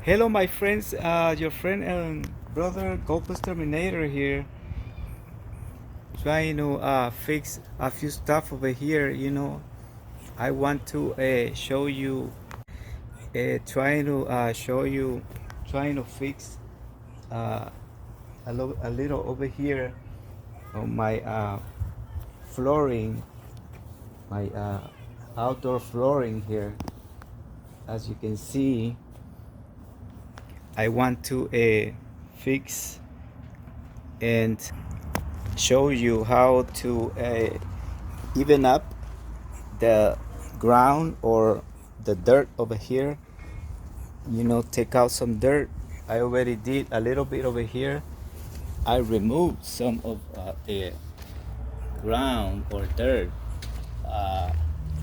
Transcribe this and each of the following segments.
Hello, my friends. Your friend and brother Goldplus Terminator here, trying to fix a few stuff over here. I want to show you, trying to fix uh, a little over here on my flooring, my outdoor flooring here. As you can see, I want to fix and show you how to even up the ground or the dirt over here. Take out some dirt. I already did a little bit over here. I removed some of the ground or dirt. uh,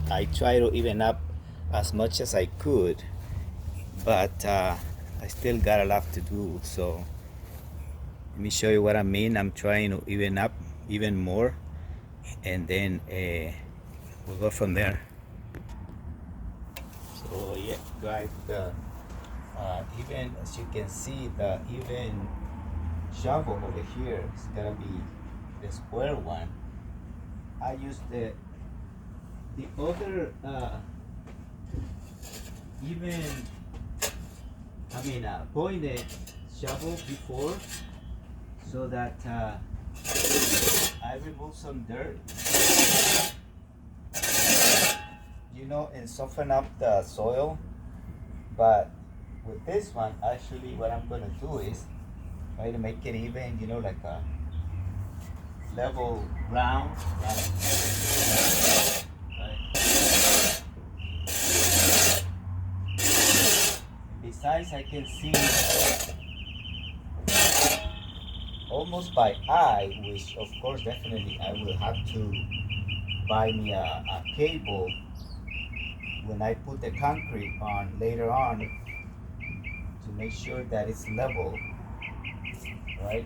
I try to even up as much as I could, but I still got a lot to do. So let me show you what I mean. I'm trying to even up even more, and then we'll go from there. So yeah, guys, even as you can see, the even shovel over here is gonna be the square one. I used the other even pointed shovel before, so that I removed some dirt, and soften up the soil. But with this one, actually, what I'm gonna do is try to make it even, like a level ground. Right. Besides, I can see almost by eye, which of course definitely I will have to buy me a cable when I put the concrete on later on to make sure that it's level, right?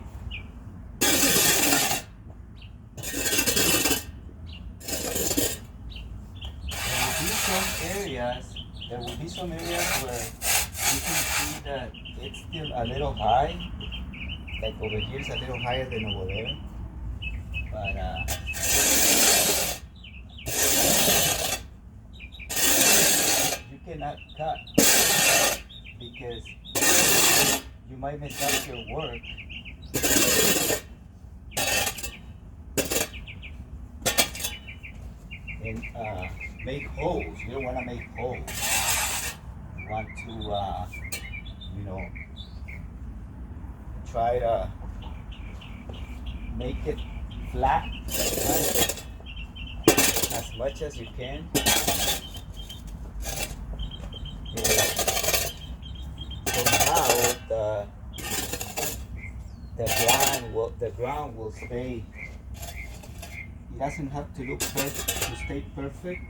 There will be some areas where you can see that it's still a little high, like over here is a little higher than over there, but you cannot cut because you might mess up your work. And make holes. You don't want to make holes. You want to, try to make it flat, right? As much as you can. And somehow the ground will stay. It doesn't have to look perfect to stay perfect,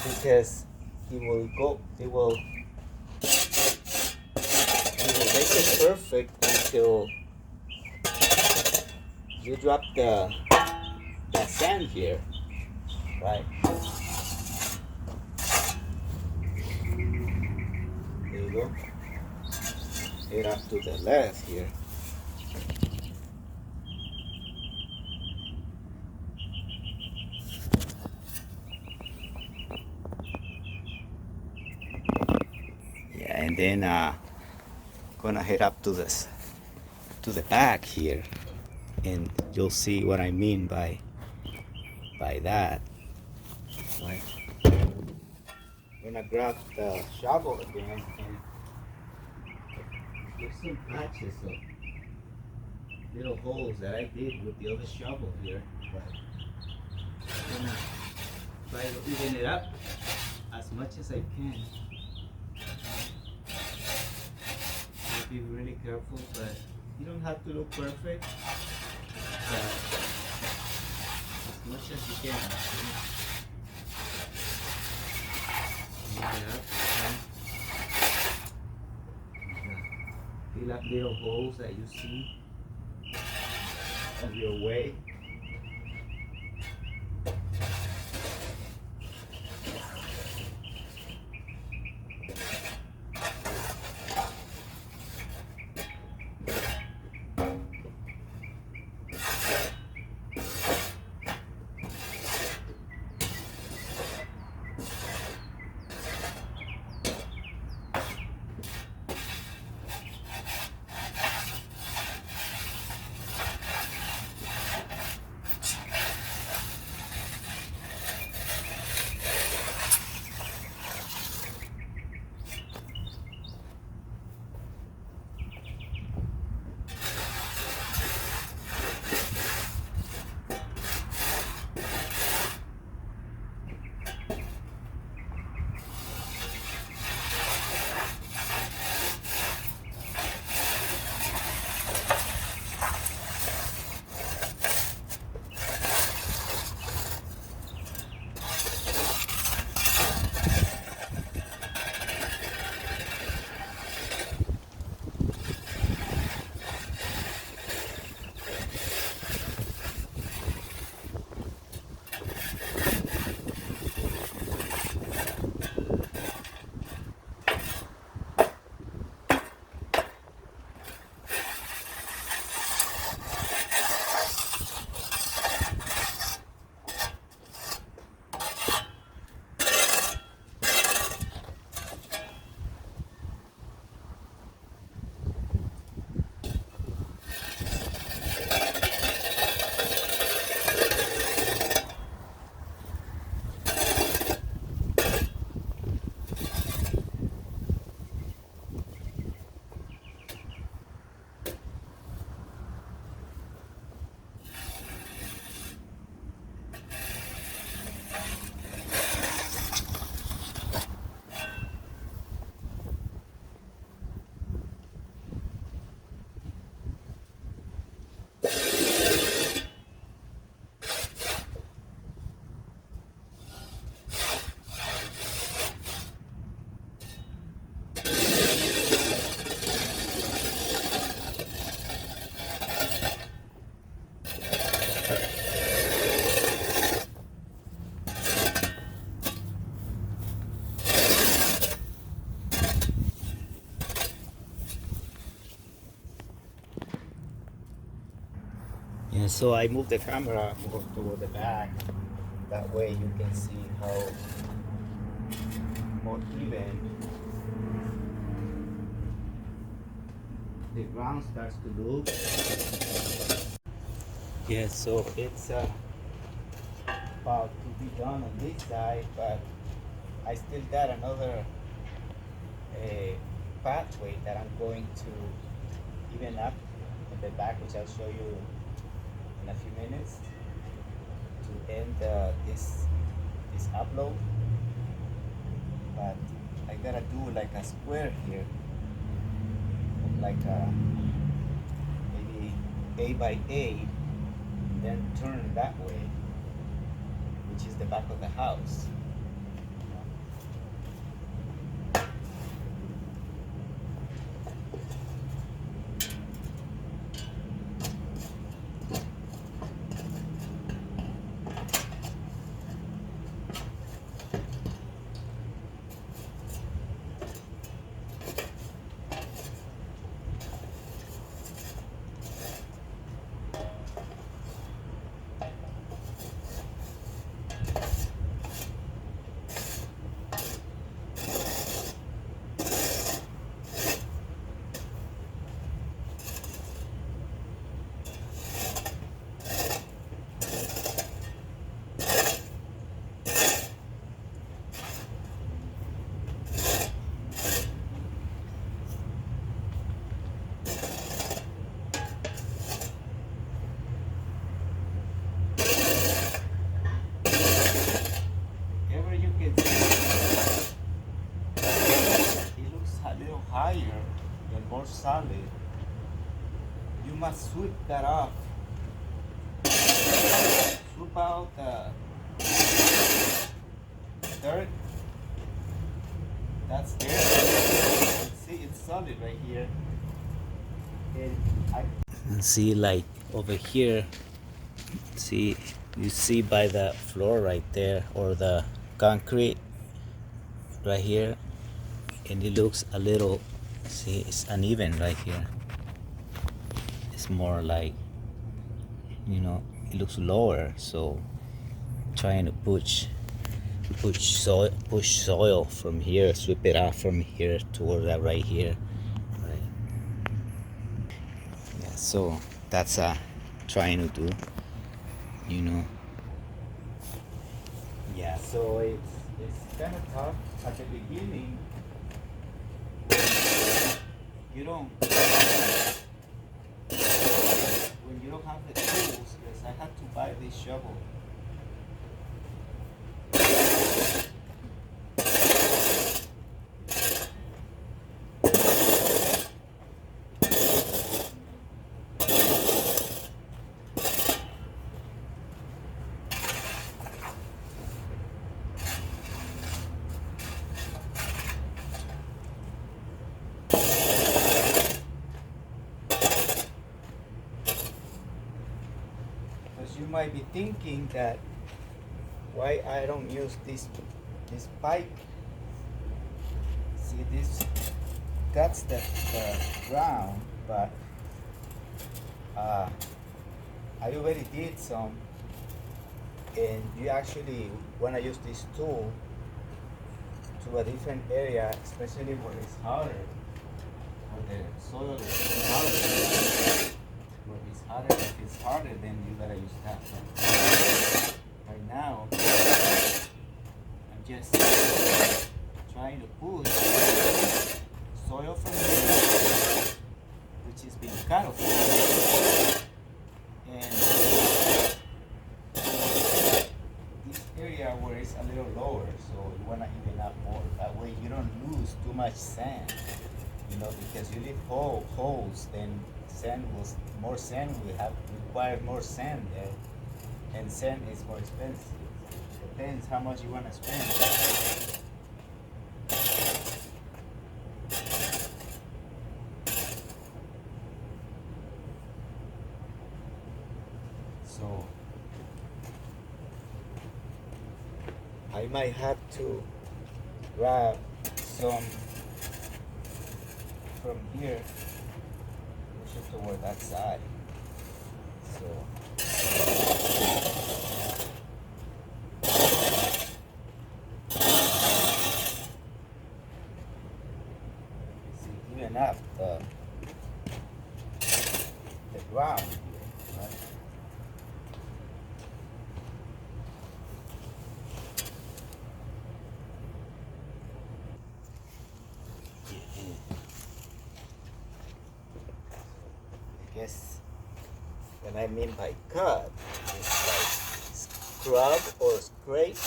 because it will make it perfect until you drop the sand here, right? There you go. Head up to the left here. Yeah, and then gonna head up to the back here, and you'll see what I mean by that. Right. I'm gonna grab the shovel again, and there's some patches of little holes that I did with the other shovel here, but I'm gonna try to even it up as much as I can. Be really careful, but you don't have to look perfect, but as much as you can. Fill up little holes that you see of your way. And so I move the camera more toward the back. That way you can see how more even the ground starts to look. Yeah, so it's about to be done on this side, but I still got another pathway that I'm going to even up in the back, which I'll show you in a few minutes, to end this upload. But I gotta do like a square here, like a maybe 8 by 8, then turn it that way, which is the back of the house. Wherever you can see, it looks a little higher and more solid. You must sweep that off. Sweep out the dirt that's there. See, it's solid right here. And see, like over here, see, you see by the floor right there, or the concrete right here, and it looks a little, see, it's uneven right here. It's more like, you know, it looks lower, so trying to push soil from here, sweep it out from here toward that right here, right? Yeah, so that's trying to do, you know. Yeah, so it's kind of tough at the beginning. You don't, when you don't have the tools, because I had to buy this shovel. Because you might be thinking that why I don't use this pipe. See, this cuts the ground, but I already did some, and you actually want to use this tool to a different area, especially where it's harder, where the soil is harder. Where it's harder, if it's harder, then you gotta use that. But right now, I'm just trying to push soil from here, which is being cut off. And this area where it's a little lower, so you wanna even up more. That way you don't lose too much sand, you know, because you leave holes, then more sand will have require more sand there, and sand is more expensive. Depends how much you want to spend. So I might have to grab some from here, push it toward that side. So See, even up the ground here, right? I guess what I mean by cut is like scrub or scrape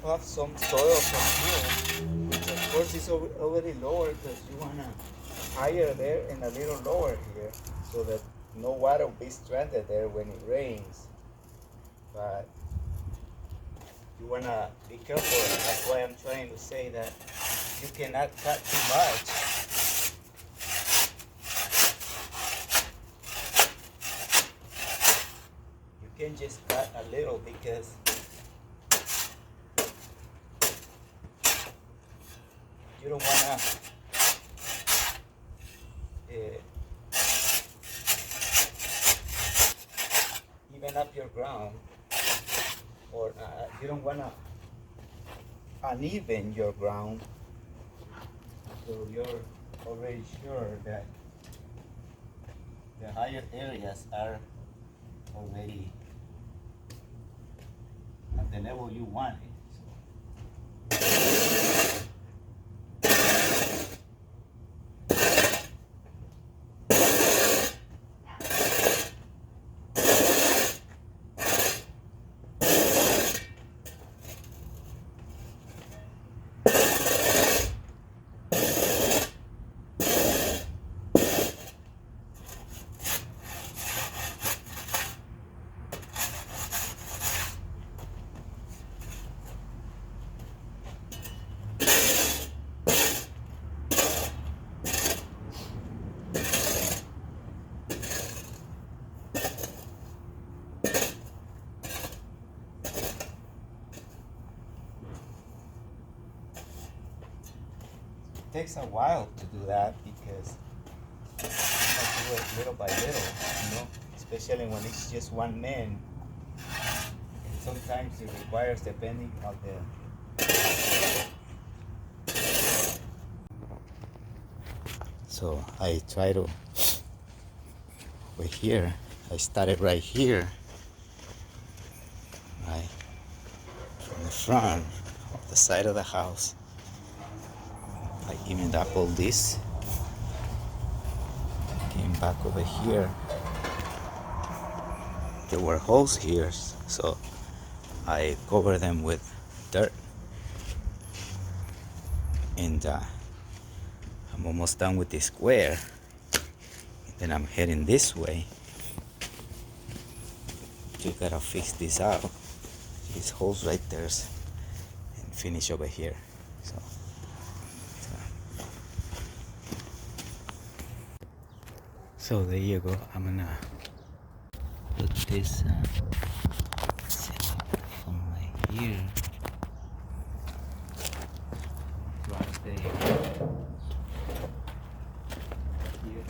off some soil from here, which of course is already lower because you want to higher there and a little lower here so that no water will be stranded there when it rains. But you want to be careful. That's why I'm trying to say that you cannot cut too much. You can just cut a little because you don't want to even up your ground, or you don't want to uneven your ground, so you're already sure that the higher areas are already at the level you want it. It takes a while to do that because you have to do it little by little, you know, especially when it's just one man. And sometimes it requires, depending on the. So I try to, over here, I started right here, right, from the front of the side of the house. I evened up all this, came back over here. There were holes here, so I covered them with dirt. And I'm almost done with this square. Then I'm heading this way. You gotta fix this out. These holes right there, and finish over here. So there you go. I'm gonna put this from right here, right there. Here.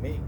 mix.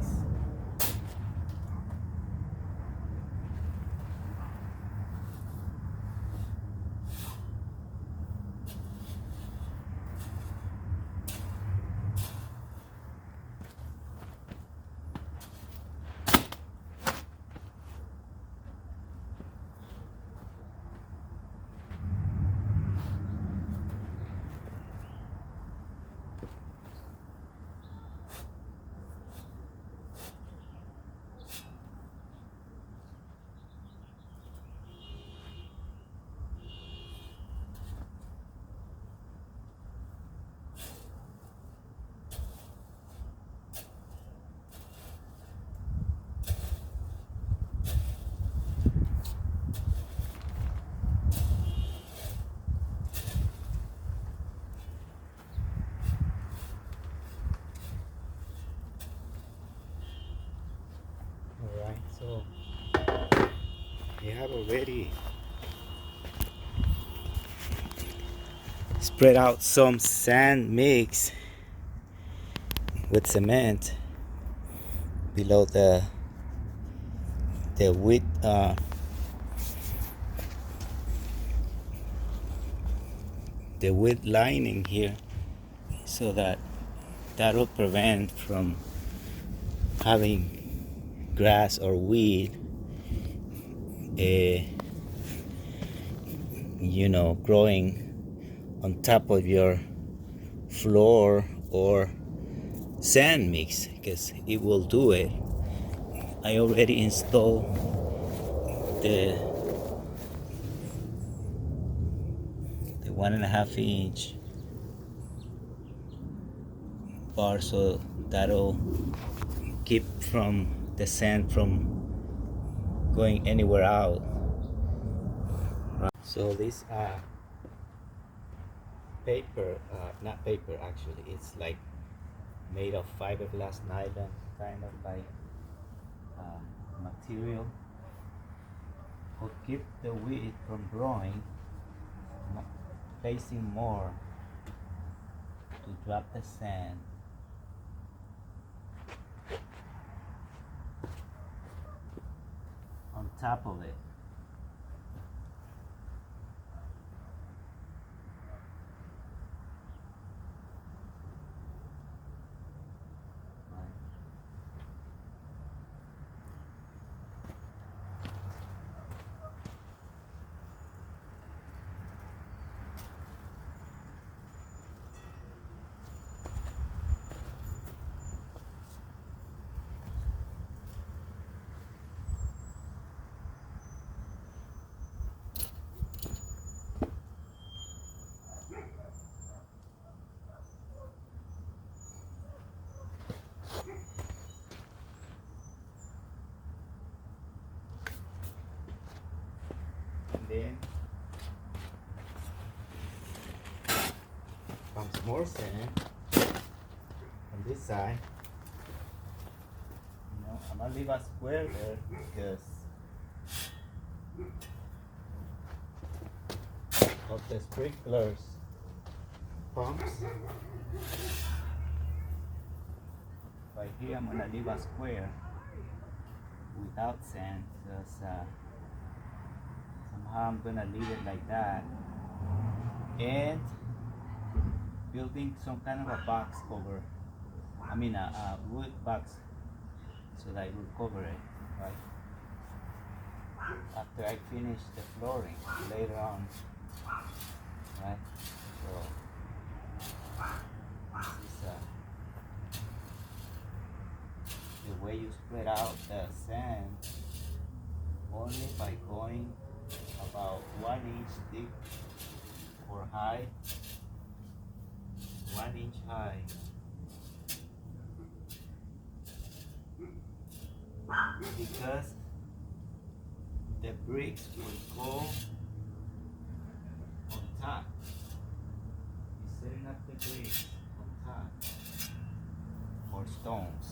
Alright, so we have already spread out some sand mix with cement below the width the width lining here, so that will prevent from having grass or weed growing on top of your floor or sand mix, because it will do it. I already installed the 1.5 inch bar, so that'll keep from the sand from going anywhere out. Right. So this paper, not paper actually, it's like made of fiberglass nylon, kind of like material, will keep the weed from growing, placing more to drop the sand on top of it. Then comes more sand on this side. I'm gonna leave a square there because of the sprinklers pumps. Right here I'm gonna leave a square without sand, because somehow I'm gonna leave it like that, and building some kind of a box cover, a wood box, so that it will cover it, right? After I finish the flooring later on, right? So this is the way you spread out the sand, only by going about 1 inch deep or high, 1 inch high. Because the bricks will go on top. You're setting up the bricks on top, or stones,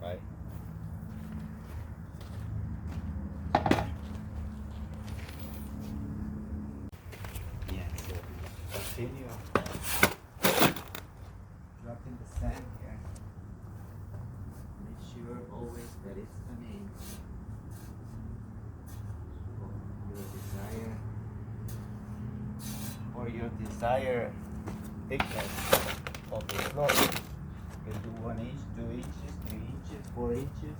right? Yeah, so continue dropping the sand here. Make sure always that it's an inch for your desired thickness of the floor. You can do 1 inch, 2 inches, 3 inches, 4 inches.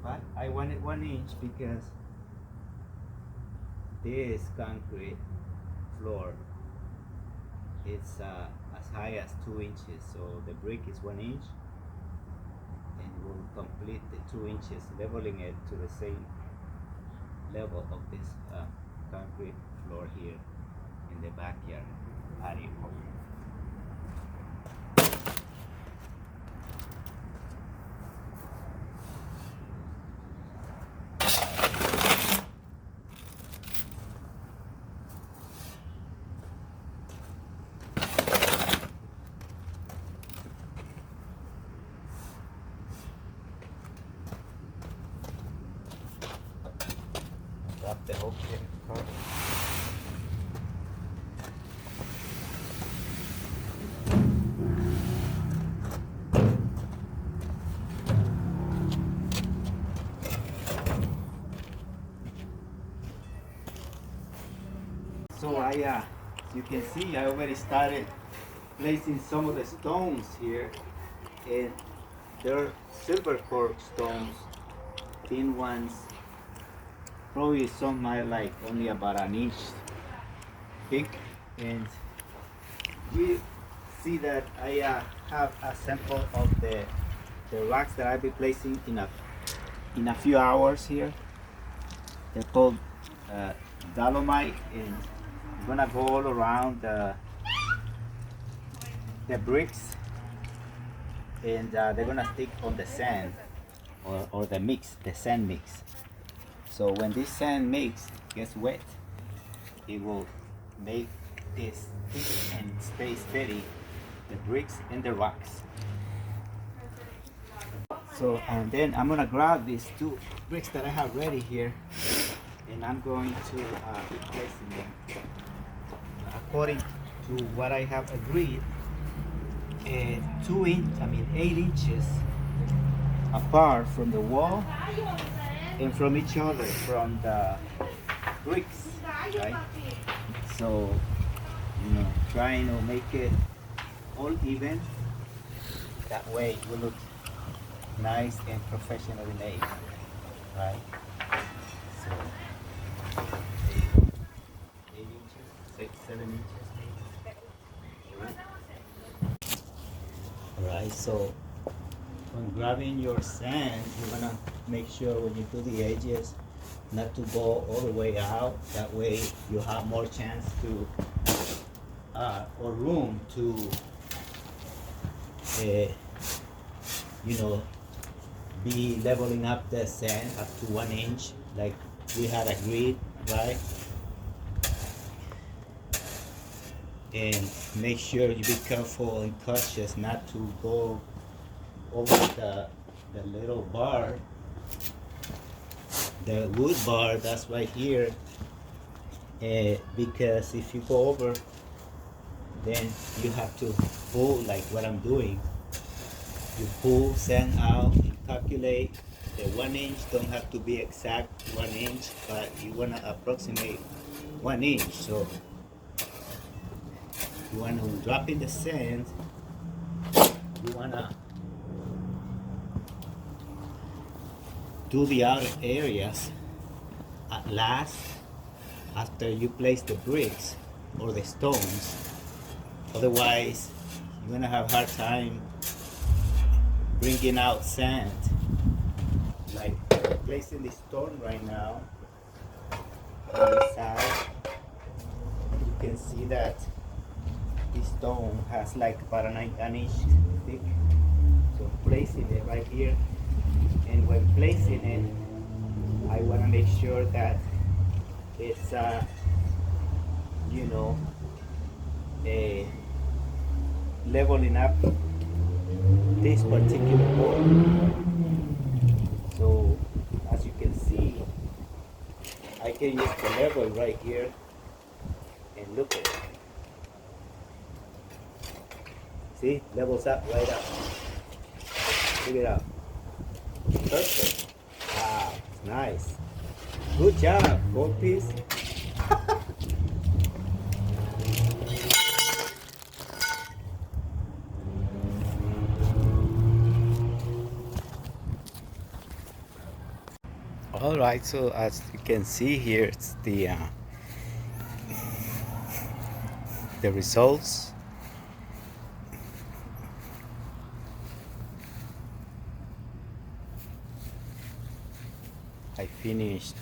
But I wanted 1 inch because this concrete floor it's as high as 2 inches, so the brick is 1 inch and will complete the 2 inches, leveling it to the same level of this concrete floor here in the backyard patio. Drop the whole thing. So as you can see, I already started placing some of the stones here, and they're silver cork stones, thin ones. Probably some are like only about an inch thick, and you see that I have a sample of the rocks that I'll be placing in a few hours here. They're called dolomite, and I'm gonna go all around the bricks, and they're gonna stick on the sand or the mix, the sand mix. So when this sand mix gets wet, it will make this thick and stay steady, the bricks and the rocks. So, and then I'm gonna grab these 2 bricks that I have ready here, and I'm going to be placing them according to what I have agreed, 8 inches apart from the wall and from each other, from the bricks, right? So, trying to make it all even. That way it will look nice and professionally made, right? So, 8 inches, 6, 7 inches maybe. Alright, so when grabbing your sand, you're gonna make sure when you do the edges not to go all the way out. That way you have more chance to or room to be leveling up the sand up to 1 inch like we had agreed, right? And make sure you be careful and cautious not to go over the little bar, the wood bar that's right here, because if you go over, then you have to pull like what I'm doing. You pull sand out and calculate the 1 inch. Don't have to be exact 1 inch, but you want to approximate 1 inch. So you want to drop in the sand, you want to do the outer areas at last after you place the bricks or the stones. Otherwise you're gonna have a hard time bringing out sand. Like placing the stone right now on the side, you can see that this stone has like about an inch thick. So placing it right here, and when placing it, I want to make sure that it's leveling up this particular board. So as you can see, I can use the level right here and look at it. See, levels up right up. Check it out. Perfect. Wow, nice. Good job, gold piece. All right, so as you can see here, it's the results. I finished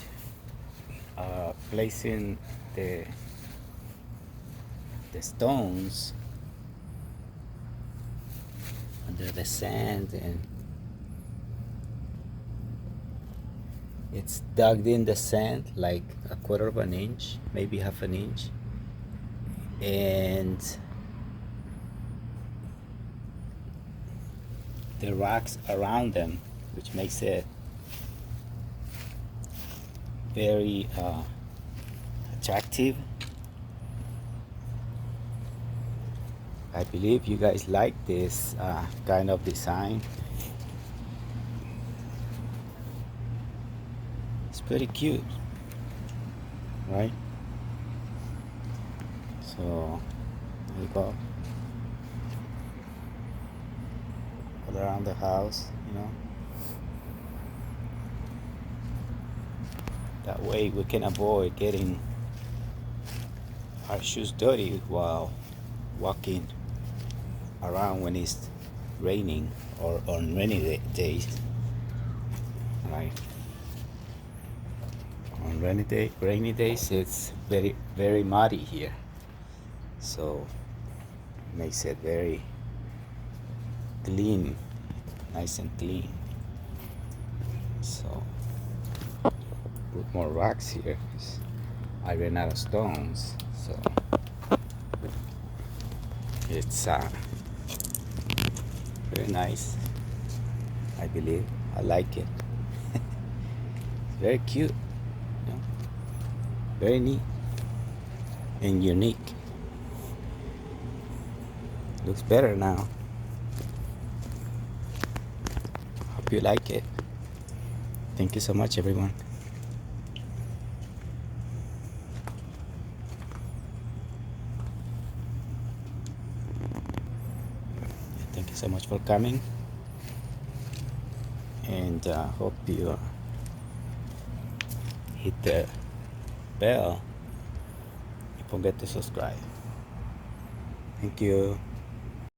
placing the stones under the sand, and it's dug in the sand like a quarter of an inch, maybe half an inch, and the rocks around them, which makes it very attractive. I believe you guys like this kind of design. It's pretty cute, right? So there you go. All around the house, you know. That way we can avoid getting our shoes dirty while walking around when it's raining or on rainy days, right? On rainy days it's very muddy here, so it makes it very clean, nice and clean. So put more rocks here because I ran out of stones, so it's very nice. I believe I like it. It's very cute, you know? Very neat and unique. Looks better now. Hope you like it. Thank you so much, everyone. Thank you so much for coming, and hope you hit the bell. Don't forget to subscribe. Thank you.